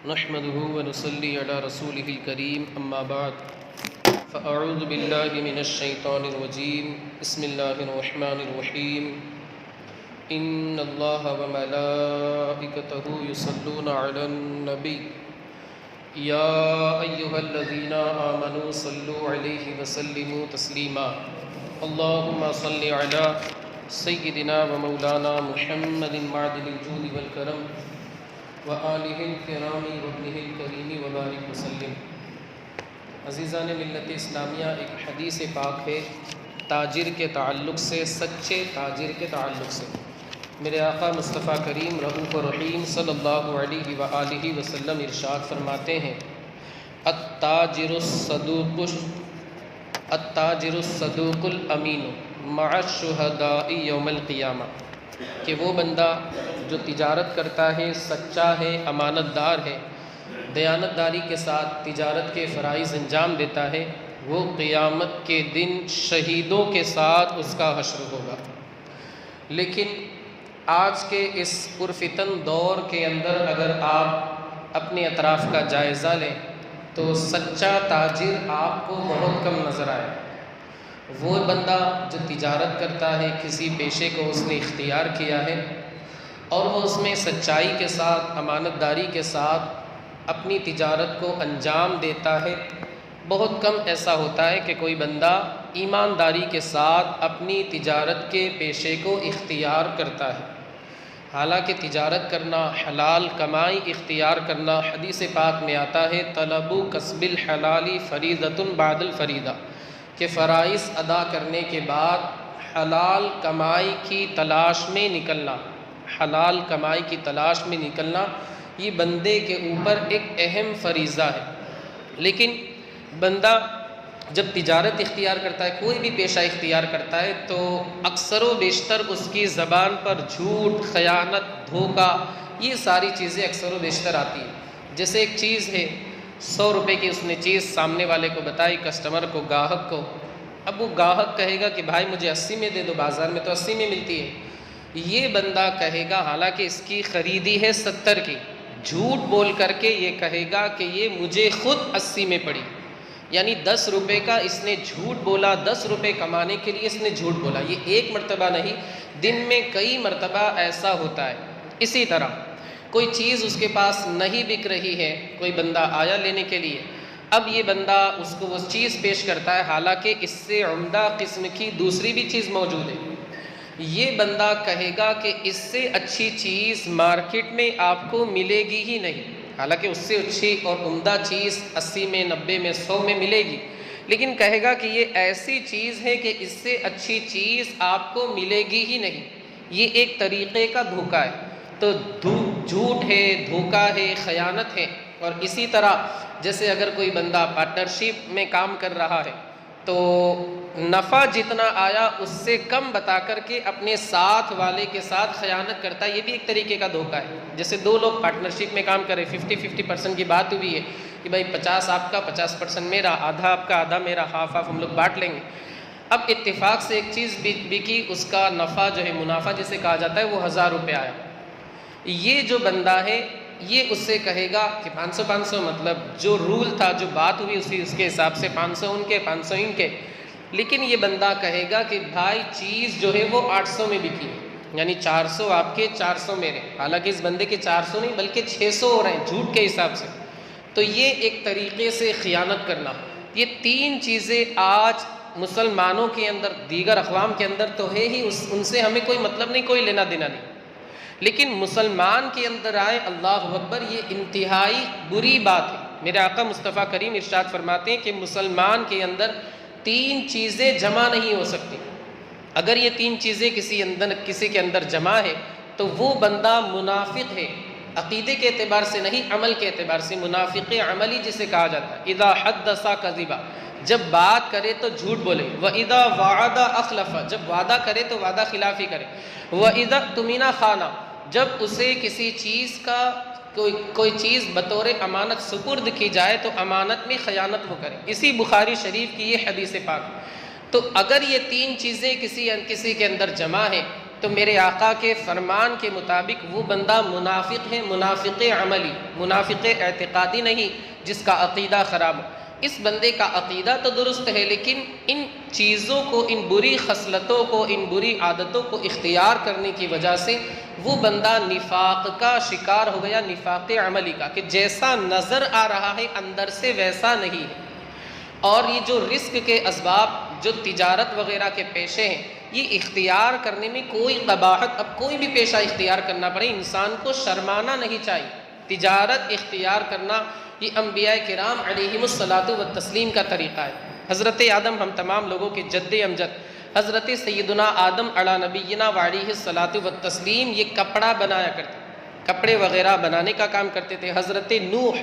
نحمده ونصلي على رسوله الكريم اما بعد فاعوذ بالله من الشيطان الرجيم بسم الله الرحمن الرحيم ان الله وملائكته يصلون على النبي يا ايها الذين آمنوا صلوا عليه وسلموا تسليما اللهم صل على سيدنا ومولانا محمد معدن الجود والكرم وآلہ الکرام وابنہ الکریم وبارک وسلم۔ عزیزان ملت اسلامیہ، ایک حدیث پاک ہے تاجر کے تعلق سے، سچے تاجر کے تعلق سے۔ میرے آقا مصطفیٰ کریم رؤوف الرحیم صلی اللہ علیہ وآلہ وسلم ارشاد فرماتے ہیں التاجر الصدوق الامین مع الشہداء یوم القیامہ، کہ وہ بندہ جو تجارت کرتا ہے، سچا ہے، امانت دار ہے، دیانت داری کے ساتھ تجارت کے فرائض انجام دیتا ہے، وہ قیامت کے دن شہیدوں کے ساتھ اس کا حشر ہوگا۔ لیکن آج کے اس پرفتن دور کے اندر اگر آپ اپنے اطراف کا جائزہ لیں تو سچا تاجر آپ کو بہت کم نظر آئے۔ وہ بندہ جو تجارت کرتا ہے، کسی پیشے کو اس نے اختیار کیا ہے اور وہ اس میں سچائی کے ساتھ، امانت داری کے ساتھ اپنی تجارت کو انجام دیتا ہے، بہت کم ایسا ہوتا ہے کہ کوئی بندہ ایمانداری کے ساتھ اپنی تجارت کے پیشے کو اختیار کرتا ہے۔ حالانکہ تجارت کرنا، حلال کمائی اختیار کرنا، حدیث پاک میں آتا ہے طلب کسب الحلال فریضۃ بعد الفریضہ، کہ فرائض ادا کرنے کے بعد حلال کمائی کی تلاش میں نکلنا، حلال کمائی کی تلاش میں نکلنا یہ بندے کے اوپر ایک اہم فریضہ ہے۔ لیکن بندہ جب تجارت اختیار کرتا ہے، کوئی بھی پیشہ اختیار کرتا ہے، تو اکثر و بیشتر اس کی زبان پر جھوٹ، خیانت، دھوکہ، یہ ساری چیزیں اکثر و بیشتر آتی ہیں۔ جیسے ایک چیز ہے، 100 روپے کی اس نے چیز سامنے والے کو بتائی، کسٹمر کو، گاہک کو۔ اب وہ گاہک کہے گا کہ بھائی مجھے 80 میں دے دو، بازار میں تو 80 میں ملتی ہے۔ یہ بندہ کہے گا، حالانکہ اس کی خریدی ہے 70 کی، جھوٹ بول کر کے یہ کہے گا کہ یہ مجھے خود 80 میں پڑی، یعنی 10 روپے کا اس نے جھوٹ بولا، 10 روپے کمانے کے لیے اس نے جھوٹ بولا۔ یہ ایک مرتبہ نہیں، دن میں کئی مرتبہ ایسا ہوتا ہے۔ اسی طرح کوئی چیز اس کے پاس نہیں بک رہی ہے، کوئی بندہ آیا لینے کے لیے، اب یہ بندہ اس کو وہ چیز پیش کرتا ہے، حالانکہ اس سے عمدہ قسم کی دوسری بھی چیز موجود ہے۔ یہ بندہ کہے گا کہ اس سے اچھی چیز مارکیٹ میں آپ کو ملے گی ہی نہیں، حالانکہ اس سے اچھی اور عمدہ چیز 80 میں، 90 میں، 100 میں ملے گی، لیکن کہے گا کہ یہ ایسی چیز ہے کہ اس سے اچھی چیز آپ کو ملے گی ہی نہیں۔ یہ ایک طریقے کا دھوکہ ہے۔ تو جھوٹ ہے، دھوکہ ہے، خیانت ہے۔ اور اسی طرح جیسے اگر کوئی بندہ پارٹنرشپ میں کام کر رہا ہے تو نفع جتنا آیا اس سے کم بتا کر کے اپنے ساتھ والے کے ساتھ خیانت کرتا ہے، یہ بھی ایک طریقے کا دھوکہ ہے۔ جیسے 2 لوگ پارٹنرشپ میں کام کرے، 50-50% کی بات ہوئی ہے کہ بھائی 50 آپ کا، 50% میرا، آدھا آپ کا، آدھا میرا، ہاف ہم لوگ بانٹ لیں گے۔ اب اتفاق سے ایک چیز بکی، اس کا نفع جو ہے، منافع جسے کہا جاتا ہے، وہ 1000 روپے آیا۔ یہ جو بندہ ہے یہ اس سے کہے گا کہ 500 مطلب جو رول تھا، جو بات ہوئی اس کے حساب سے 500 ان کے، 500 ان کے۔ لیکن یہ بندہ کہے گا کہ بھائی چیز جو ہے وہ 800 میں بکی، یعنی 400 آپ کے، 400 میرے، حالانکہ اس بندے کے 400 نہیں بلکہ 600 ہو رہے ہیں جھوٹ کے حساب سے۔ تو یہ ایک طریقے سے خیانت کرنا۔ یہ 3 چیزیں آج مسلمانوں کے اندر، دیگر اقوام کے اندر تو ہے ہی، ان سے ہمیں کوئی مطلب نہیں، کوئی لینا دینا نہیں، لیکن مسلمان کے اندر آئے، اللہ اکبر، یہ انتہائی بری بات ہے۔ میرے آقا مصطفیٰ کریم ارشاد فرماتے ہیں کہ مسلمان کے اندر 3 چیزیں جمع نہیں ہو سکتی۔ اگر یہ 3 چیزیں کسی کے اندر جمع ہے تو وہ بندہ منافق ہے، عقیدے کے اعتبار سے نہیں، عمل کے اعتبار سے منافق عملی جسے کہا جاتا ہے۔ اذا حدث کذب، جب بات کرے تو جھوٹ بولے، واذا وعد اخلف، جب وعدہ کرے تو وعدہ خلافی کرے، واذا اؤتمن خان، جب اسے کسی چیز کا کوئی چیز بطور امانت سپرد کی جائے تو امانت میں خیانت وہ کرے۔ اسی بخاری شریف کی یہ حدیث پاک۔ تو اگر یہ 3 چیزیں کسی کے اندر جمع ہیں تو میرے آقا کے فرمان کے مطابق وہ بندہ منافق ہے، منافق عملی، منافق اعتقادی نہیں جس کا عقیدہ خراب ہو۔ اس بندے کا عقیدہ تو درست ہے، لیکن ان چیزوں کو، ان بری خصلتوں کو، ان بری عادتوں کو اختیار کرنے کی وجہ سے وہ بندہ نفاق کا شکار ہو گیا، نفاق عملی کا، کہ جیسا نظر آ رہا ہے اندر سے ویسا نہیں ہے۔ اور یہ جو رزق کے اسباب، جو تجارت وغیرہ کے پیشے ہیں، یہ اختیار کرنے میں کوئی قباحت، اب کوئی بھی پیشہ اختیار کرنا پڑے انسان کو شرمانا نہیں چاہیے۔ تجارت اختیار کرنا یہ انبیاء کرام علیہم الصلاۃ والتسلیم کا طریقہ ہے۔ حضرت آدم، ہم تمام لوگوں کے جد امجد حضرت سیدنا آدم علی نبینا وعلیہ الصلاۃ والتسلیم یہ کپڑا بنایا کرتے، کپڑے وغیرہ بنانے کا کام کرتے تھے۔ حضرت نوح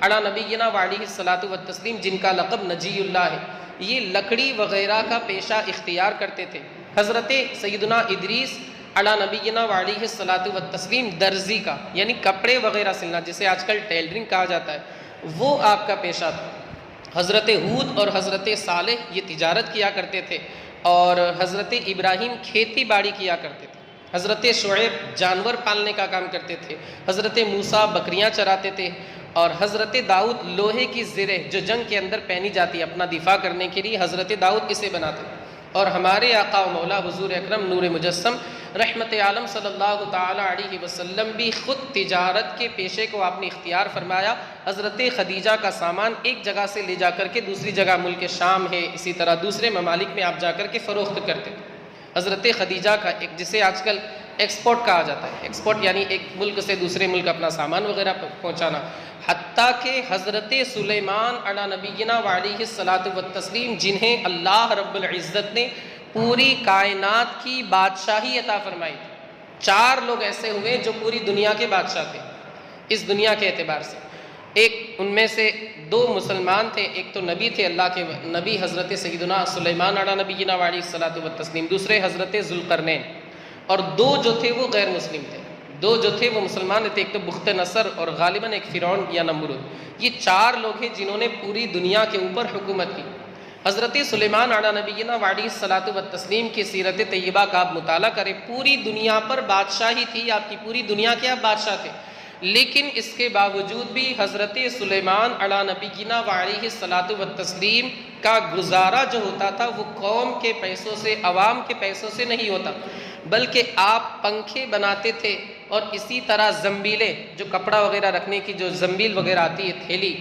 علی نبینا وعلیہ الصلاۃ والتسلیم جن کا لقب نجی اللہ ہے، یہ لکڑی وغیرہ کا پیشہ اختیار کرتے تھے۔ حضرت سیدنا ادریس علی نبینا وعلیہ الصلاۃ والتسلیم درزی کا، یعنی کپڑے وغیرہ سلنا، جسے آج کل ٹیلرنگ کہا جاتا ہے، وہ آپ کا پیشہ تھا۔ حضرت ہود اور حضرت صالح یہ تجارت کیا کرتے تھے، اور حضرت ابراہیم کھیتی باڑی کیا کرتے تھے۔ حضرت شعیب جانور پالنے کا کام کرتے تھے۔ حضرت موسیٰ بکریاں چراتے تھے، اور حضرت داؤد لوہے کی زرہ جو جنگ کے اندر پہنی جاتی ہے اپنا دفاع کرنے کے لیے، حضرت داؤد اسے بناتے تھے۔ اور ہمارے آقا و مولا حضور اکرم نور مجسم رحمت عالم صلی اللہ تعالی علیہ وسلم بھی خود تجارت کے پیشے کو آپ نے اختیار فرمایا۔ حضرت خدیجہ کا سامان ایک جگہ سے لے جا کر کے دوسری جگہ، ملک شام ہے، اسی طرح دوسرے ممالک میں آپ جا کر کے فروخت کرتے تھے۔ حضرت خدیجہ کا ایک، جسے آج کل ایکسپورٹ کہا جاتا ہے، ایکسپورٹ یعنی ایک ملک سے دوسرے ملک اپنا سامان وغیرہ پہنچانا، حتیٰ کہ حضرت سلیمان علی نبینا وعلیہ الصلاۃ والتسلیم جنہیں اللہ رب العزت نے پوری کائنات کی بادشاہی عطا فرمائی تھی، 4 لوگ ایسے ہوئے جو پوری دنیا کے بادشاہ تھے اس دنیا کے اعتبار سے۔ ایک ان میں سے 2 مسلمان تھے، ایک تو نبی تھے، اللہ کے نبی حضرت سیدنا سلیمان علی نبینا وعلیہ الصلاۃ والتسلیم، دوسرے حضرت ذوالقرنین، اور 2 جو تھے وہ غیر مسلم تھے، 2 جو تھے وہ مسلمان تھے، ایک تو بخت نصر اور غالباً ایک فرعون یا نمرود۔ یہ 4 لوگ ہیں جنہوں نے پوری دنیا کے اوپر حکومت کی۔ حضرت سلیمان علی نبینا وعلیہ الصلاۃ والتسلیم کی سیرت طیبہ کا آپ مطالعہ کریں، پوری دنیا پر بادشاہی تھی آپ کی، پوری دنیا کے آپ بادشاہ تھے، لیکن اس کے باوجود بھی حضرت سلیمان علی نبینا وعلیہ الصلاۃ والتسلیم کا گزارا جو ہوتا تھا وہ قوم کے پیسوں سے، عوام کے پیسوں سے نہیں ہوتا، بلکہ آپ پنکھے بناتے تھے، اور اسی طرح زنبیلیں، جو کپڑا وغیرہ رکھنے کی جو زنبیل وغیرہ آتی ہے، تھیلی،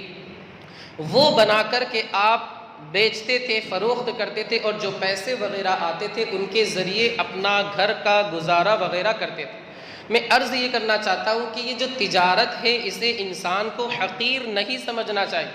وہ بنا کر کے آپ بیچتے تھے، فروخت کرتے تھے، اور جو پیسے وغیرہ آتے تھے ان کے ذریعے اپنا گھر کا گزارا وغیرہ کرتے تھے۔ میں عرض یہ کرنا چاہتا ہوں کہ یہ جو تجارت ہے اسے انسان کو حقیر نہیں سمجھنا چاہیے،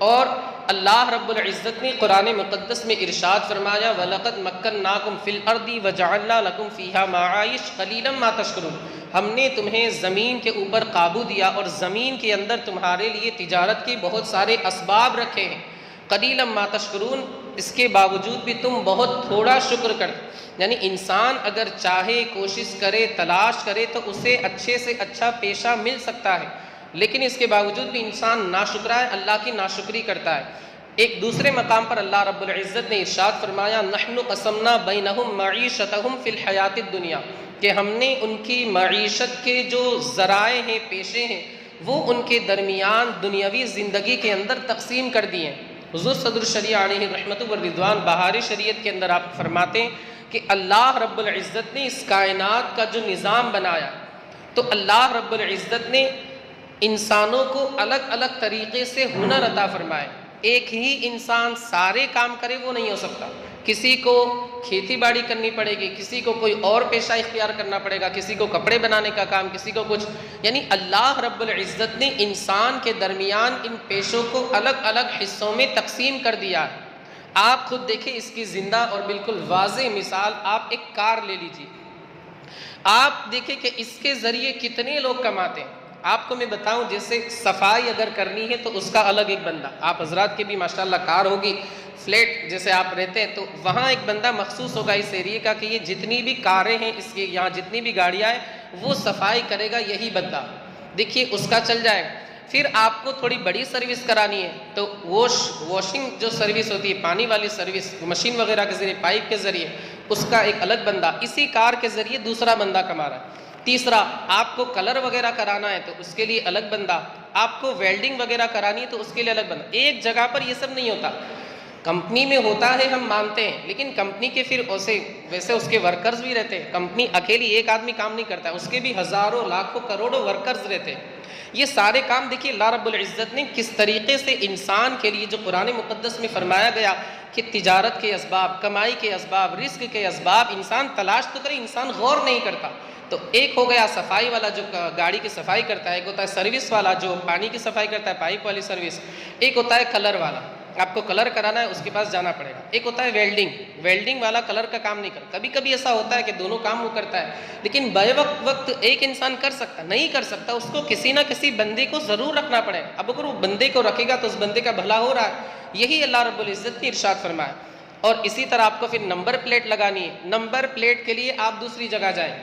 اور اللہ رب العزت نے قرآن مقدس میں ارشاد فرمایا وَلَقَدْ مَكَّنَّاكُمْ فِي الْأَرْضِ وَجَعَلْنَا لَكُمْ فِيهَا مَعَائِشَ قَلِيلًا مَا تَشْكُرُونَ۔ ہم نے تمہیں زمین کے اوپر قابو دیا، اور زمین کے اندر تمہارے لیے تجارت کے بہت سارے اسباب رکھے ہیں، قلیلا ما تشکرون، اس کے باوجود بھی تم بہت تھوڑا شکر کرتے۔ یعنی انسان اگر چاہے، کوشش کرے، تلاش کرے تو اسے اچھے سے اچھا پیشہ مل سکتا ہے، لیکن اس کے باوجود بھی انسان ناشکرا ہے، اللہ کی ناشکری کرتا ہے۔ ایک دوسرے مقام پر اللہ رب العزت نے ارشاد فرمایا نحن قسمنا بینہم معیشتہم فی الحیات الدنیا، کہ ہم نے ان کی معیشت کے جو ذرائع ہیں، پیشے ہیں، وہ ان کے درمیان دنیاوی زندگی کے اندر تقسیم کر دیے ہیں۔ حضور صدر الشریعہ علیہ رحمت والرضوان بہار شریعت کے اندر آپ فرماتے ہیں کہ اللہ رب العزت نے اس کائنات کا جو نظام بنایا، تو اللہ رب العزت نے انسانوں کو الگ الگ طریقے سے ہنر عطا فرمائے۔ ایک ہی انسان سارے کام کرے وہ نہیں ہو سکتا، کسی کو کھیتی باڑی کرنی پڑے گی، کسی کو کوئی اور پیشہ اختیار کرنا پڑے گا، کسی کو کپڑے بنانے کا کام، کسی کو کچھ، یعنی اللہ رب العزت نے انسان کے درمیان ان پیشوں کو الگ الگ حصوں میں تقسیم کر دیا ہے۔ آپ خود دیکھیں اس کی زندہ اور بالکل واضح مثال، آپ ایک کار لے لیجیے، آپ دیکھیں کہ اس کے ذریعے کتنے لوگ کماتے ہیں۔ آپ کو میں بتاؤں، جیسے صفائی اگر کرنی ہے تو اس کا الگ ایک بندہ، آپ حضرات کے بھی ماشاءاللہ کار ہوگی، فلیٹ جیسے آپ رہتے ہیں تو وہاں ایک بندہ مخصوص ہوگا اس ایریے کا کہ یہ جتنی بھی کاریں ہیں، اس کے یہاں جتنی بھی گاڑیاں ہیں وہ صفائی کرے گا یہی بندہ، دیکھیے اس کا چل جائے گا۔ پھر آپ کو تھوڑی بڑی سروس کرانی ہے تو واشنگ جو سروس ہوتی ہے، پانی والی سروس، مشین وغیرہ کے ذریعے، پائپ کے ذریعے، اس کا ایک الگ بندہ، اسی کار کے ذریعے دوسرا بندہ کما رہا ہے۔ تیسرا، آپ کو کلر وغیرہ کرانا ہے تو اس کے لیے الگ بندہ، آپ کو ویلڈنگ وغیرہ کرانی ہے تو اس کے لیے الگ بندہ۔ ایک جگہ پر یہ سب نہیں ہوتا، کمپنی میں ہوتا ہے ہم مانتے ہیں، لیکن کمپنی کے پھر ویسے اس کے ورکرز بھی رہتے ہیں، کمپنی اکیلی ایک آدمی کام نہیں کرتا ہے، اس کے بھی ہزاروں لاکھوں کروڑوں ورکرز رہتے ہیں۔ یہ سارے کام دیکھیے اللہ رب العزت نے کس طریقے سے انسان کے لیے، جو قرآن مقدس میں فرمایا گیا کہ تجارت کے اسباب، کمائی کے اسباب، رزق کے اسباب انسان تلاش تو کرے، انسان غور نہیں کرتا۔ تو ایک ہو گیا صفائی والا جو گاڑی کی صفائی کرتا ہے، ایک ہوتا ہے سروس والا جو پانی کی صفائی کرتا ہے، پائپ والی سروس، ایک ہوتا ہے کلر والا، آپ کو کلر کرانا ہے اس کے پاس جانا پڑے گا، ایک ہوتا ہے ویلڈنگ والا کلر کا کام نہیں کرتا۔ کبھی کبھی ایسا ہوتا ہے کہ دونوں کام وہ کرتا ہے، لیکن بے وقت ایک انسان نہیں کر سکتا، اس کو کسی نہ کسی بندے کو ضرور رکھنا پڑے گا۔ اب اگر وہ بندے کو رکھے گا تو اس بندے کا بھلا ہو رہا ہے، یہی اللہ رب العزت نے ارشاد فرمایا۔ اور اسی طرح آپ کو پھر نمبر پلیٹ لگانی ہے، نمبر پلیٹ کے لیے آپ دوسری جگہ جائیں،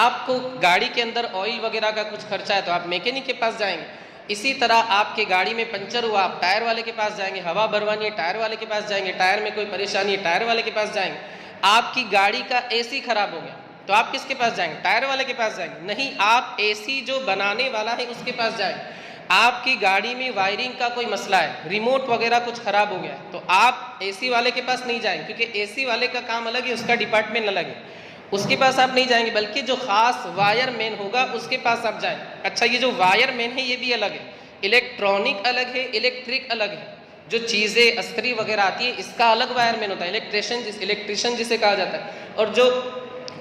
آپ کو گاڑی کے اندر آئل وغیرہ کا کچھ خرچہ ہے تو آپ میکینک کے پاس جائیں گے، اسی طرح آپ کے گاڑی میں پنچر ہوا آپ ٹائر والے کے پاس جائیں گے، ہوا بھروانی ہے ٹائر والے کے پاس جائیں گے، ٹائر میں کوئی پریشانی ہے ٹائر والے کے پاس جائیں گے، آپ کی گاڑی کا اے سی خراب ہو گیا تو آپ کس کے پاس جائیں گے؟ ٹائر والے کے پاس جائیں گے؟ نہیں، آپ اے سی جو بنانے والا ہے اس کے پاس جائیں گے۔ آپ کی گاڑی میں وائرنگ کا کوئی مسئلہ ہے، ریموٹ وغیرہ کچھ خراب ہو گیا ہے تو آپ اے سی والے کے پاس نہیں جائیں گے، کیونکہ اے سی والے کا کام الگ ہے، اس کا ڈپارٹمنٹ الگ ہے، اس کے پاس آپ نہیں جائیں گے، بلکہ جو خاص وائر مین ہوگا اس کے پاس آپ جائیں۔ اچھا، یہ جو وائر مین ہے یہ بھی الگ ہے، الیکٹرانک الگ ہے، الیکٹرک الگ ہے، جو چیزیں استری وغیرہ آتی ہے اس کا الگ وائر مین ہوتا ہے، الیکٹریشن جسے کہا جاتا ہے، اور جو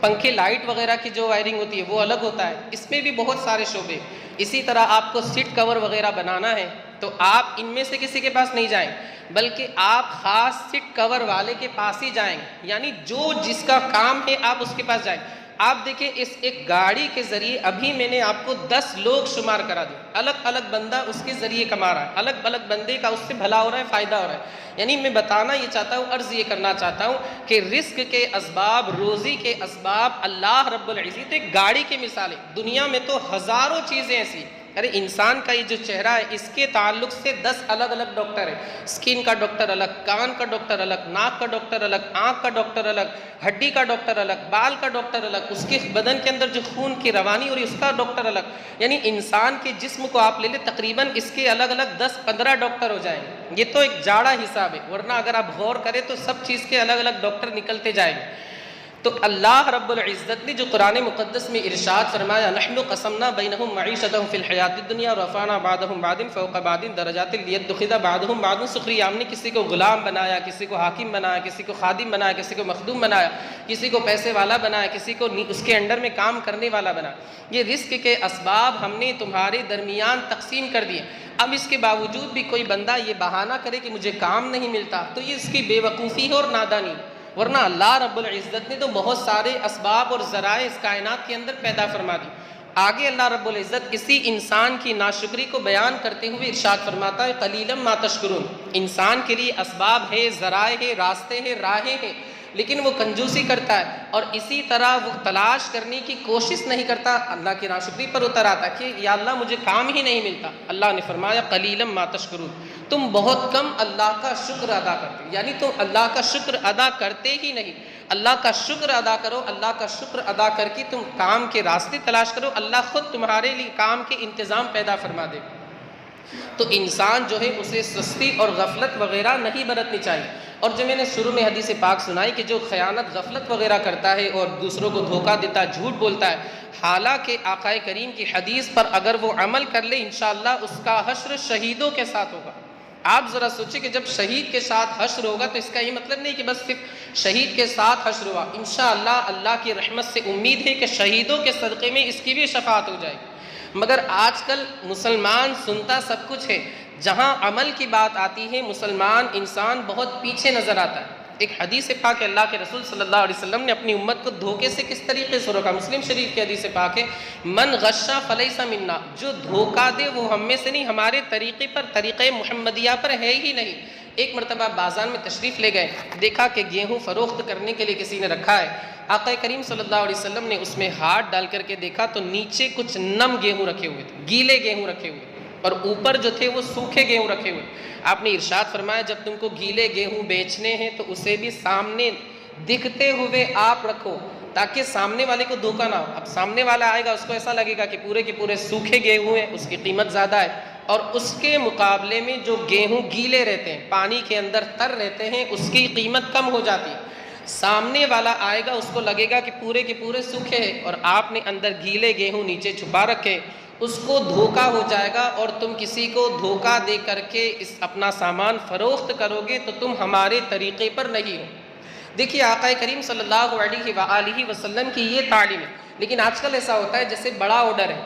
پنکھے لائٹ وغیرہ کی جو وائرنگ ہوتی ہے وہ الگ ہوتا ہے، اس میں بھی بہت سارے شعبے۔ اسی طرح آپ کو سیٹ کور وغیرہ بنانا ہے تو آپ ان میں سے کسی کے پاس نہیں جائیں بلکہ آپ خاص سیٹ کور والے کے پاس ہی جائیں گے، یعنی جو جس کا کام ہے آپ اس کے پاس جائیں۔ آپ دیکھیں اس ایک گاڑی کے ذریعے ابھی میں نے آپ کو 10 لوگ شمار کرا دیا، الگ الگ بندہ اس کے ذریعے کما رہا ہے، الگ الگ بندے کا اس سے بھلا ہو رہا ہے، فائدہ ہو رہا ہے۔ یعنی میں بتانا یہ چاہتا ہوں، عرض یہ کرنا چاہتا ہوں کہ رزق کے اسباب، روزی کے اسباب اللہ رب العزت ایک گاڑی کی مثال ہے۔ دنیا میں تو ہزاروں چیزیں ایسی، ارے انسان کا یہ جو چہرہ ہے اس کے تعلق سے 10 الگ الگ ڈاکٹر ہیں، سکن کا ڈاکٹر الگ، کان کا ڈاکٹر الگ، ناک کا ڈاکٹر الگ، آنکھ کا ڈاکٹر الگ، ہڈی کا ڈاکٹر الگ، بال کا ڈاکٹر الگ، اس کے بدن کے اندر جو خون کی روانی ہو رہی ہے اس کا ڈاکٹر الگ۔ یعنی انسان کے جسم کو آپ لے لیں تقریباً اس کے الگ الگ 10-15 ڈاکٹر ہو جائیں گے، یہ تو ایک جاڑا حساب ہے، ورنہ اگر آپ غور کریں تو سب چیز کے الگ الگ ڈاکٹر نکلتے جائیں گے۔ تو اللہ رب العزت نے جو قرآن مقدس میں ارشاد فرمایا، نحن قسمنا بینہم معیشتہم فی الحیات الدنیا ورفعنا بعضہم بعض فوق بعض درجات لیتخذ بعضہم بعضا سخریا، ہم نے کسی کو غلام بنایا، کسی کو حاکم بنایا، کسی کو خادم بنایا، کسی کو مخدوم بنایا، کسی کو پیسے والا بنایا، کسی کو اس کے انڈر میں کام کرنے والا بنا۔ یہ رزق کے اسباب ہم نے تمہارے درمیان تقسیم کر دیے۔ اب اس کے باوجود بھی کوئی بندہ یہ بہانہ کرے کہ مجھے کام نہیں ملتا تو یہ اس کی بے وقوفی ہے اور نادانی، ورنہ اللہ رب العزت نے تو بہت سارے اسباب اور ذرائع اس کائنات کے اندر پیدا فرما دی۔ آگے اللہ رب العزت اسی انسان کی ناشکری کو بیان کرتے ہوئے ارشاد فرماتا ہے، قلیلا ما تشکرون، انسان کے لیے اسباب ہے، ذرائع ہے، راستے ہیں، راہیں ہیں، لیکن وہ کنجوسی کرتا ہے اور اسی طرح وہ تلاش کرنے کی کوشش نہیں کرتا، اللہ کی ناشکری پر اتر آتا کہ یا اللہ مجھے کام ہی نہیں ملتا۔ اللہ نے فرمایا قلیلا ما تشکرون، تم بہت کم اللہ کا شکر ادا کرتے، یعنی تم اللہ کا شکر ادا کرتے ہی نہیں۔ اللہ کا شکر ادا کرو، اللہ کا شکر ادا کر کے تم کام کے راستے تلاش کرو، اللہ خود تمہارے لیے کام کے انتظام پیدا فرما دے۔ تو انسان جو ہے اسے سستی اور غفلت وغیرہ نہیں برتنی چاہیے، اور جو میں نے شروع میں حدیث پاک سنائی کہ جو خیانت غفلت وغیرہ کرتا ہے اور دوسروں کو دھوکہ دیتا ہے، جھوٹ بولتا ہے، حالانکہ آقا کریم کی حدیث پر اگر وہ عمل کر لے انشاءاللہ اس کا حشر شہیدوں کے ساتھ ہوگا۔ آپ ذرا سوچیں کہ جب شہید کے ساتھ حشر ہوگا تو اس کا یہ مطلب نہیں کہ بس صرف شہید کے ساتھ حشر ہوا، انشاءاللہ اللہ کی رحمت سے امید ہے کہ شہیدوں کے صدقے میں اس کی بھی شفاعت ہو جائے گی۔ مگر آج کل مسلمان سنتا سب کچھ ہے، جہاں عمل کی بات آتی ہے مسلمان انسان بہت پیچھے نظر آتا ہے۔ ایک حدیث پاک ہے، اللہ کے رسول صلی اللہ علیہ وسلم نے اپنی امت کو دھوکے سے کس طریقے سے روکا، مسلم شریف کی حدیث پاک ہے، من غشا فلیس منا، جو دھوکہ دے وہ ہم میں سے نہیں، ہمارے طریقے پر، طریقے محمدیہ پر ہے ہی نہیں۔ ایک مرتبہ بازار میں تشریف لے گئے، دیکھا کہ گیہوں فروخت کرنے کے لیے کسی نے رکھا ہے، آقا کریم صلی اللہ علیہ وسلم نے اس میں ہاتھ ڈال کر کے دیکھا تو نیچے کچھ نم گیہوں رکھے ہوئے تھے، گیلے گیہوں رکھے ہوئے، اور اوپر جو تھے وہ سوکھے گیہوں رکھے ہوئے۔ آپ نے ارشاد فرمایا جب تم کو گیلے گیہوں بیچنے ہیں تو اسے بھی سامنے دکھتے ہوئے آپ رکھو تاکہ سامنے والے کو دھوکہ نہ ہو۔ اب سامنے والا آئے گا، اس کو ایسا لگے گا کہ پورے کے پورے سوکھے گیہوں ہیں، اس کی قیمت زیادہ ہے، اور اس کے مقابلے میں جو گیہوں گیلے رہتے ہیں، پانی کے اندر تر رہتے ہیں، اس کی قیمت کم ہو جاتی ہے۔ سامنے والا آئے گا، اس کو لگے گا کہ پورے کے پورے سوکھے ہیں اور آپ نے اندر گیلے گیہوں نیچے چھپا رکھے، اس کو دھوکہ ہو جائے گا، اور تم کسی کو دھوکہ دے کر کے اپنا سامان فروخت کرو گے تو تم ہمارے طریقے پر نہیں ہو۔ دیکھیے آقا کریم صلی اللہ علیہ وآلہ وسلم کی یہ تعلیم ہے۔ لیکن آج کل ایسا ہوتا ہے جیسے بڑا آرڈر ہے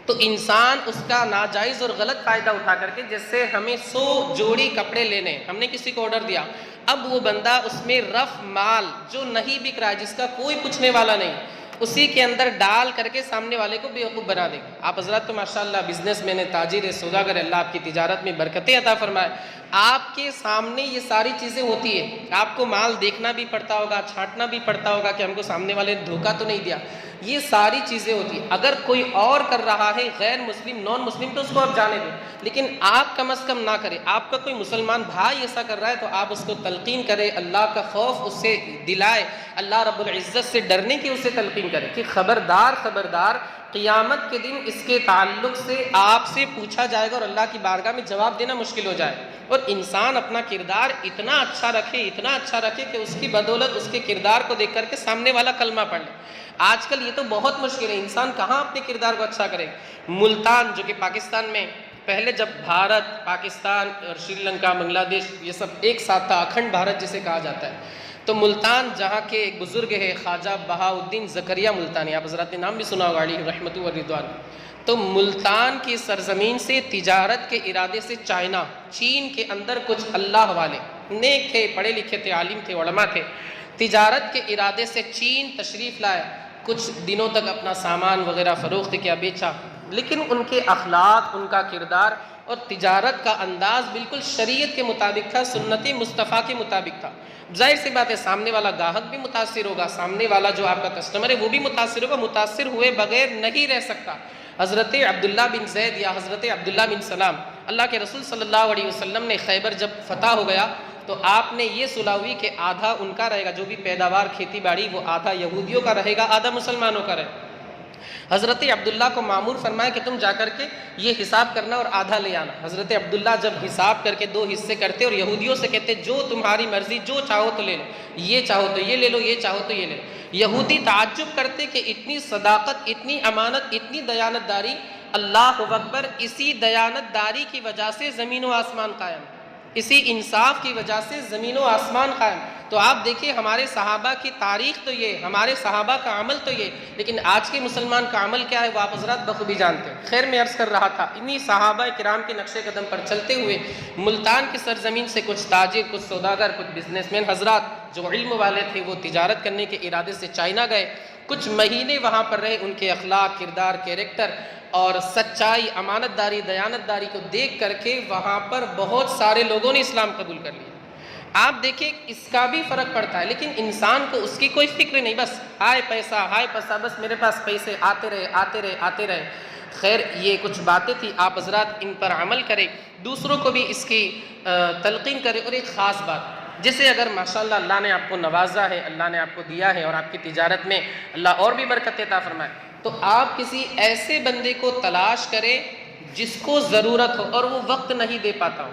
تو انسان اس کا ناجائز اور غلط فائدہ اٹھا کر کے، جیسے ہمیں 100 جوڑی کپڑے لینے ہیں، ہم نے کسی کو آرڈر دیا، اب وہ بندہ اس میں رف مال جو نہیں بک رہا ہے، جس کا کوئی پوچھنے والا نہیں، اسی کے اندر ڈال کر کے سامنے والے کو بیوقوف بنا دے گا۔ آپ حضرات تو ماشاءاللہ بزنس مین تاجر سوداگر، اللہ آپ کی تجارت میں برکتیں عطا فرمائے۔ آپ کے سامنے یہ ساری چیزیں ہوتی ہیں، آپ کو مال دیکھنا بھی پڑتا ہوگا، چھانٹنا بھی پڑتا ہوگا کہ ہم کو سامنے والے نے دھوکہ تو نہیں دیا، یہ ساری چیزیں ہوتی ہیں۔ اگر کوئی اور کر رہا ہے غیر مسلم، نان مسلم، تو اس کو آپ جانے دیں، لیکن آپ کم از کم نہ کریں۔ آپ کا کوئی مسلمان بھائی ایسا کر رہا ہے تو آپ اس کو تلقین کریں، اللہ کا خوف اس سے دلائے، اللہ رب العزت سے ڈرنے کی اسے تلقین کرے کہ خبردار خبردار، قیامت کے دن اس کے تعلق سے آپ سے پوچھا جائے گا اور اللہ کی بارگاہ میں جواب دینا مشکل ہو جائے۔ اور انسان اپنا کردار اتنا اچھا رکھے کہ اس کی بدولت اس کے کردار کو دیکھ کر کے سامنے والا کلمہ پڑھ لے۔ آج کل یہ تو بہت مشکل ہے، انسان کہاں اپنے کردار کو اچھا کرے۔ ملتان جو کہ پاکستان میں، پہلے جب بھارت، پاکستان اور سری لنکا، بنگلہ دیش یہ سب ایک ساتھ تھا، اکھنڈ بھارت جسے کہا جاتا ہے، تو ملتان جہاں کے ایک بزرگ ہے خواجہ بہاؤالدین زکریا ملتانی، آپ حضرات نے نام بھی سنا ہوگا، علیہ رحمت و رضوان۔ تو ملتان کی سرزمین سے تجارت کے ارادے سے چین کے اندر کچھ اللہ والے نیک تھے، پڑھے لکھے تھے، عالم تھے، علماء تھے، تجارت کے ارادے سے چین تشریف لائے، کچھ دنوں تک اپنا سامان وغیرہ فروخت کیا، بیچا، لیکن ان کے اخلاق، ان کا کردار اور تجارت کا انداز بالکل شریعت کے مطابق تھا، سنت مصطفیٰ کے مطابق تھا۔ ظاہر سی بات ہے سامنے والا گاہک بھی متاثر ہوگا، سامنے والا جو آپ کا کسٹمر ہے وہ بھی متاثر ہوگا، متاثر ہوئے بغیر نہیں رہ سکتا۔ حضرت عبداللہ بن زید یا حضرت عبداللہ بن سلام، اللہ کے رسول صلی اللہ علیہ وسلم نے خیبر جب فتح ہو گیا تو آپ نے یہ صلح ہوئی کہ آدھا ان کا رہے گا، جو بھی پیداوار کھیتی باڑی وہ آدھا یہودیوں کا رہے گا، آدھا مسلمانوں کا رہے گا۔ حضرت عبداللہ کو مامور فرمایا کہ تم جا کر کے یہ حساب کرنا اور آدھا لے آنا۔ حضرت عبداللہ جب حساب کر کے 2 حصے کرتے اور یہودیوں سے کہتے جو تمہاری مرضی، جو چاہو تو لے لو، یہ چاہو تو یہ لے لو، یہ چاہو تو یہ لے لو۔ یہودی تعجب کرتے کہ اتنی صداقت، اتنی امانت، اتنی دیانت داری، اللہ اکبر، اسی دیانت داری کی وجہ سے زمین و آسمان قائم، اسی انصاف کی وجہ سے زمین و آسمان قائم۔ تو آپ دیکھیں ہمارے صحابہ کی تاریخ تو یہ، ہمارے صحابہ کا عمل تو یہ، لیکن آج کے مسلمان کا عمل کیا ہے وہ آپ حضرات بخوبی جانتے ہیں۔ خیر میں عرض کر رہا تھا، انہی صحابہ کرام کے نقش قدم پر چلتے ہوئے ملتان کی سرزمین سے کچھ تاجر، کچھ سوداگر، کچھ بزنس مین حضرات جو علم والے تھے وہ تجارت کرنے کے ارادے سے چائنا گئے، کچھ مہینے وہاں پر رہے، ان کے اخلاق، کردار، کیریکٹر اور سچائی، امانت داری، دیانت داری کو دیکھ کر کے وہاں پر بہت سارے لوگوں نے اسلام قبول کر لیا۔ آپ دیکھیں اس کا بھی فرق پڑتا ہے، لیکن انسان کو اس کی کوئی فکر نہیں، بس ہائے پیسہ، بس میرے پاس پیسے آتے رہے۔ خیر یہ کچھ باتیں تھی، آپ حضرات ان پر عمل کریں، دوسروں کو بھی اس کی تلقین کریں۔ اور ایک خاص بات، جیسے اگر ماشاءاللہ اللہ نے آپ کو نوازا ہے، اللہ نے آپ کو دیا ہے اور آپ کی تجارت میں اللہ اور بھی برکت عطا فرمائے، تو آپ کسی ایسے بندے کو تلاش کریں جس کو ضرورت ہو اور وہ وقت نہیں دے پاتا ہو۔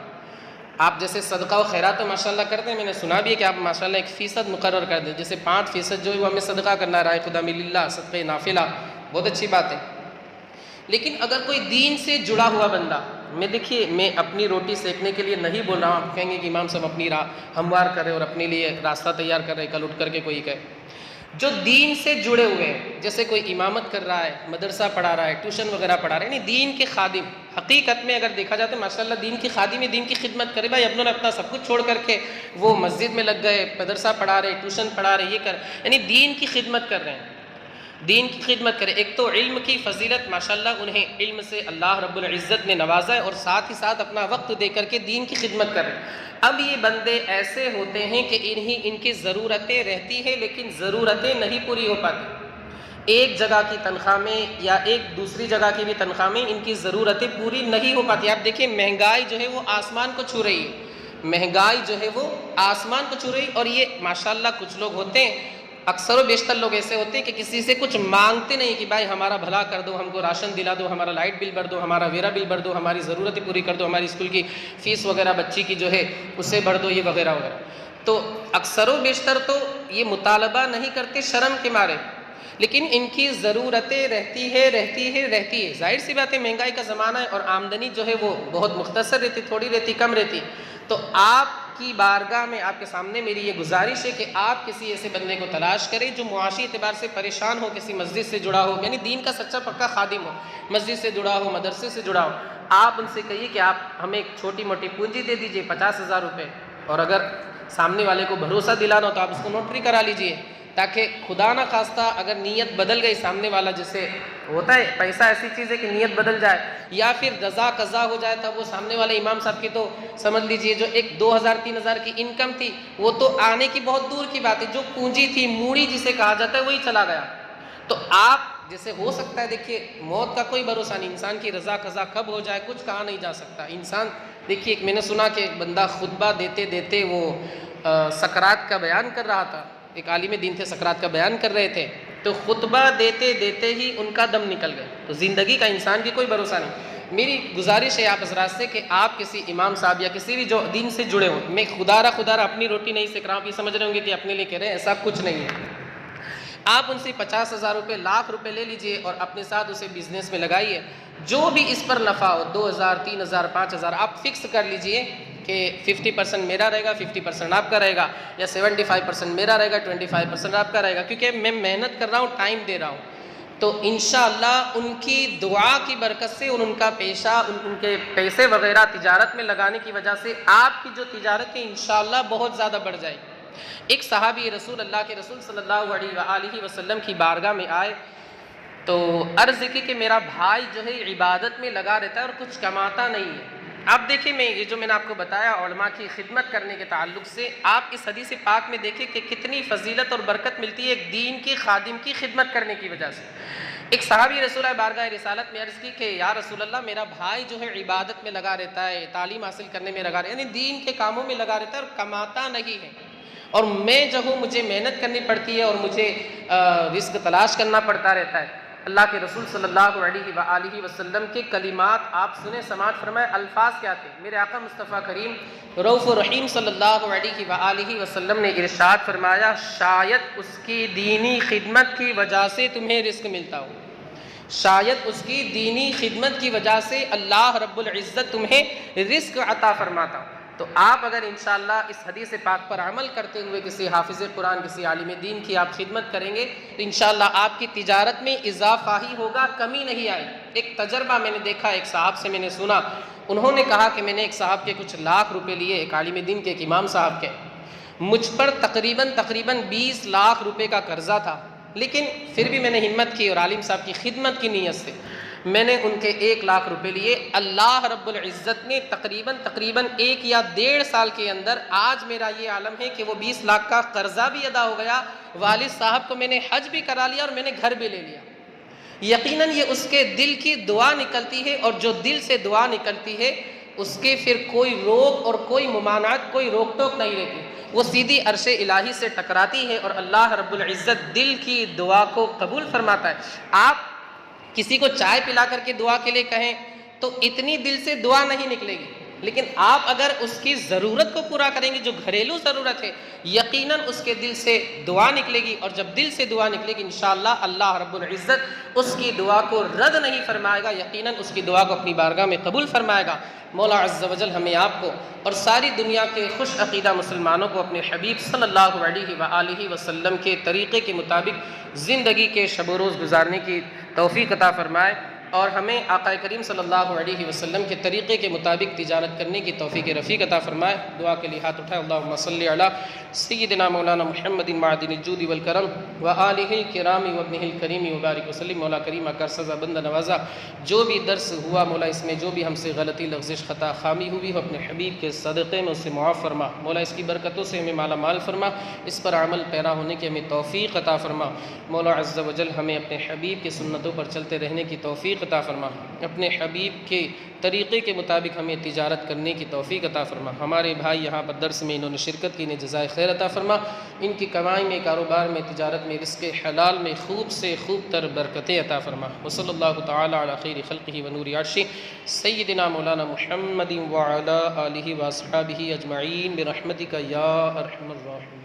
آپ جیسے صدقہ و خیرات تو ماشاءاللہ کرتے ہیں، میں نے سنا بھی ہے کہ آپ ماشاءاللہ 1% مقرر کر دیں، جیسے 5% جو ہے وہ ہمیں صدقہ کرنا ہے، رائے خدا من اللہ، صدقہ نافلہ، بہت اچھی بات ہے۔ لیکن اگر کوئی دین سے جڑا ہوا بندہ، دیکھیے میں اپنی روٹی سیکنے کے لیے نہیں بول رہا ہوں، آپ کہیں گے کہ امام صاحب اپنی راہ ہموار کرے اور اپنے لیے راستہ تیار کر رہے، کل اٹھ کر کے کوئی کہے، جو دین سے جڑے ہوئے ہیں، جیسے کوئی امامت کر رہا ہے، مدرسہ پڑھا رہا ہے، ٹیوشن وغیرہ پڑھا رہا ہے، یعنی دین کے خادم، حقیقت میں اگر دیکھا جائے تو ماشاءاللہ دین کی خادم ہے، دین کی خدمت کرے۔ بھائی اپنوں نے اپنا سب کچھ چھوڑ کر کے وہ مسجد میں لگ گئے، مدرسہ پڑھا رہے، ٹیوشن پڑھا رہے، یہ کر، یعنی دین کی خدمت کر رہے ہیں، دین کی خدمت کرے۔ ایک تو علم کی فضیلت، ماشاءاللہ انہیں علم سے اللہ رب العزت نے نوازا ہے، اور ساتھ ہی ساتھ اپنا وقت دے کر کے دین کی خدمت کر رہے ہیں۔ اب یہ بندے ایسے ہوتے ہیں کہ ان کی ضرورتیں رہتی ہیں لیکن ضرورتیں نہیں پوری ہو پاتی۔ ایک جگہ کی تنخواہ میں یا ایک دوسری جگہ کی بھی تنخواہ میں ان کی ضرورتیں پوری نہیں ہو پاتی. آپ دیکھیں مہنگائی جو ہے وہ آسمان کو چھو رہی ہے، مہنگائی جو ہے وہ آسمان کو چھو رہی. اور یہ ماشاءاللہ کچھ لوگ ہوتے ہیں، اکثر و بیشتر لوگ ایسے ہوتے ہیں کہ کسی سے کچھ مانگتے نہیں کہ بھائی ہمارا بھلا کر دو، ہم کو راشن دلا دو، ہمارا لائٹ بل بھر دو، ہمارا ویرا بل بھر دو، ہماری ضرورتیں پوری کر دو، ہماری اسکول کی فیس وغیرہ بچی کی جو ہے اسے بھر دو، یہ وغیرہ وغیرہ. تو اکثر و بیشتر تو یہ مطالبہ نہیں کرتے شرم کے مارے، لیکن ان کی ضرورتیں رہتی ہے. ظاہر سی بات ہے مہنگائی کا زمانہ ہے اور آمدنی جو ہے وہ بہت مختصر رہتی، تھوڑی رہتی، کم رہتی. تو آپ کی بارگاہ میں آپ کے سامنے میری یہ گزارش ہے کہ آپ کسی ایسے بندے کو تلاش کریں جو معاشی اعتبار سے پریشان ہو، کسی مسجد سے جڑا ہو، یعنی دین کا سچا پکا خادم ہو، مسجد سے جڑا ہو، مدرسے سے جڑا ہو. آپ ان سے کہیے کہ آپ ہمیں ایک چھوٹی موٹی پونجی دے دیجئے 50,000 روپے، اور اگر سامنے والے کو بھروسہ دلانا ہو تو آپ اس کو نوٹری کرا لیجئے، تاکہ خدا نہ خواستہ اگر نیت بدل گئی سامنے والا، جسے ہوتا ہے پیسہ ایسی چیز ہے کہ نیت بدل جائے یا پھر رضا قضا ہو جائے، تب وہ سامنے والے امام صاحب کی تو سمجھ لیجئے جو ایک 2,000-3,000 کی انکم تھی وہ تو آنے کی بہت دور کی بات ہے، جو پونجی تھی، موڑی جسے کہا جاتا ہے، وہی چلا گیا. تو آپ جیسے ہو سکتا ہے، دیکھیے موت کا کوئی بھروسہ نہیں، انسان کی رضا قضا کب ہو جائے کچھ کہا نہیں جا سکتا. انسان دیکھیے، ایک میں نے سنا کہ ایک بندہ خطبہ دیتے دیتے وہ سکرات کا بیان کر رہا تھا، ایک عالم دین تھے سکرات کا بیان کر رہے تھے، تو خطبہ دیتے دیتے ہی ان کا دم نکل گیا. تو زندگی کا انسان کی کوئی بھروسہ نہیں. میری گزارش ہے آپ حضرات سے کہ آپ کسی امام صاحب یا کسی بھی جو دین سے جڑے ہوں، میں خدا را اپنی روٹی نہیں سیک رہا ہوں، آپ یہ سمجھ رہے ہوں گے کہ اپنے لیے کہہ رہے ہیں، ایسا کچھ نہیں ہے. آپ ان سے 50,000 روپے، لاکھ روپے لے لیجئے اور اپنے ساتھ اسے بزنس میں لگائیے. جو بھی اس پر نفع ہو، 2,000 3,000 5,000 آپ فکس کر لیجئے کہ 50% میرا رہے گا، 50% آپ کا رہے گا، یا 75% میرا رہے گا، 25% آپ کا رہے گا. کیونکہ میں محنت کر رہا ہوں، ٹائم دے رہا ہوں. تو انشاءاللہ ان کی دعا کی برکت سے اور ان کا پیشہ، ان کے پیسے وغیرہ تجارت میں لگانے کی وجہ سے آپ کی جو تجارت ہے انشاءاللہ بہت زیادہ بڑھ جائے. ایک صحابی رسول اللہ کے رسول صلی اللہ علیہ وآلہ وسلم کی بارگاہ میں آئے تو عرض کی کہ میرا بھائی جو ہے عبادت میں لگا رہتا ہے اور کچھ کماتا نہیں ہے. آپ دیکھیں، یہ جو میں نے آپ کو بتایا علماء کی خدمت کرنے کے تعلق سے، آپ اس حدیث پاک میں دیکھیں کہ کتنی فضیلت اور برکت ملتی ہے ایک دین کی خادم کی خدمت کرنے کی وجہ سے. ایک صحابی رسول اللہ بارگاہ رسالت میں عرض کی کہ یا رسول اللہ، میرا بھائی جو ہے عبادت میں لگا رہتا ہے، تعلیم حاصل کرنے میں لگا رہتا ہے، یعنی دین کے کاموں میں لگا رہتا ہے اور کماتا نہیں ہے، اور میں جو ہوں مجھے محنت کرنی پڑتی ہے اور مجھے رزق تلاش کرنا پڑتا رہتا ہے. اللہ کے رسول صلی اللہ علیہ وآلہ وسلم کے کلمات آپ سنیں، سماعت فرمائے. الفاظ کیا تھے؟ میرے آقا مصطفیٰ کریم رؤوف الرحیم صلی اللہ علیہ وآلہ وسلم نے ارشاد فرمایا، شاید اس کی دینی خدمت کی وجہ سے تمہیں رزق ملتا ہو، شاید اس کی دینی خدمت کی وجہ سے اللہ رب العزت تمہیں رزق عطا فرماتا ہو. تو آپ اگر انشاءاللہ اس حدیث پاک پر عمل کرتے ہوئے کسی حافظ قرآن، کسی عالم دین کی آپ خدمت کریں گے تو انشاءاللہ آپ کی تجارت میں اضافہ ہی ہوگا، کمی نہیں آئے. ایک تجربہ میں نے دیکھا، ایک صاحب سے میں نے سنا، انہوں نے کہا کہ میں نے ایک صاحب کے کچھ لاکھ روپے لیے، ایک عالم دین کے، ایک امام صاحب کے. مجھ پر تقریباً 20 لاکھ روپے کا قرضہ تھا، لیکن پھر بھی میں نے ہمت کی اور عالم صاحب کی خدمت کی نیت سے میں نے ان کے 1 لاکھ روپے لیے. اللہ رب العزت نے تقریباً 1 یا 1.5 سال کے اندر آج میرا یہ عالم ہے کہ وہ 20 لاکھ کا قرضہ بھی ادا ہو گیا، والد صاحب کو میں نے حج بھی کرا لیا اور میں نے گھر بھی لے لیا. یقیناً یہ اس کے دل کی دعا نکلتی ہے، اور جو دل سے دعا نکلتی ہے اس کے پھر کوئی روک اور کوئی ممانعت، کوئی روک ٹوک نہیں رہتی، وہ سیدھی عرش الہی سے ٹکراتی ہے اور اللہ رب العزت دل کی دعا کو قبول فرماتا ہے. آپ کسی کو چائے پلا کر کے دعا کے لیے کہیں تو اتنی دل سے دعا نہیں نکلے گی، لیکن آپ اگر اس کی ضرورت کو پورا کریں گے، جو گھریلو ضرورت ہے، یقیناً اس کے دل سے دعا نکلے گی، اور جب دل سے دعا نکلے گی انشاءاللہ اللہ رب العزت اس کی دعا کو رد نہیں فرمائے گا، یقیناً اس کی دعا کو اپنی بارگاہ میں قبول فرمائے گا. مولا عز و جل ہمیں، آپ کو اور ساری دنیا کے خوش عقیدہ مسلمانوں کو اپنے حبیب صلی اللہ علیہ وآلہ وسلم کے طریقے کے مطابق زندگی کے شب و روز گزارنے کی توفیق عطا فرمائے. اور ہمیں آقا کریم صلی اللہ علیہ وسلم کے طریقے کے مطابق تجارت کرنے کی توفیق رفیق عطا فرمائے۔ دعا کے لیے ہاتھ اٹھائے۔ اللہم صلی علی سیدنا مولانا محمد معدن الجود والکرم وآلہ الکرام وابنہ الکریم وبارک وسلم۔ مولا کریم کر سزا بندہ نوازا، جو بھی درس ہوا مولا اس میں جو بھی ہم سے غلطی لغزش خطا خامی ہوئی ہو اپنے حبیب کے صدقے میں اسے معاف فرما۔ مولا اس کی برکتوں سے ہمیں مالا مال فرما، اس پر عمل پیرا ہونے کی ہمیں توفیق عطا فرما۔ مولا عز و جل ہمیں اپنے حبیب کے سنتوں پر چلتے رہنے کی توفیق عطا فرما، اپنے حبیب کے طریقے کے مطابق ہمیں تجارت کرنے کی توفیق عطا فرما۔ ہمارے بھائی یہاں پر درس میں انہوں نے شرکت کی، انہیں جزائے خیر عطا فرما، ان کی کمائی میں، کاروبار میں، تجارت میں، رزق حلال میں خوب سے خوب تر برکتیں عطا فرما۔ وصلی اللہ تعالی علی خیر خلقہ ونور عرشہ سیدنا مولانا محمد وعلی آلہ واصحابہ اجمعین برحمتک یا ارحم الراحمین۔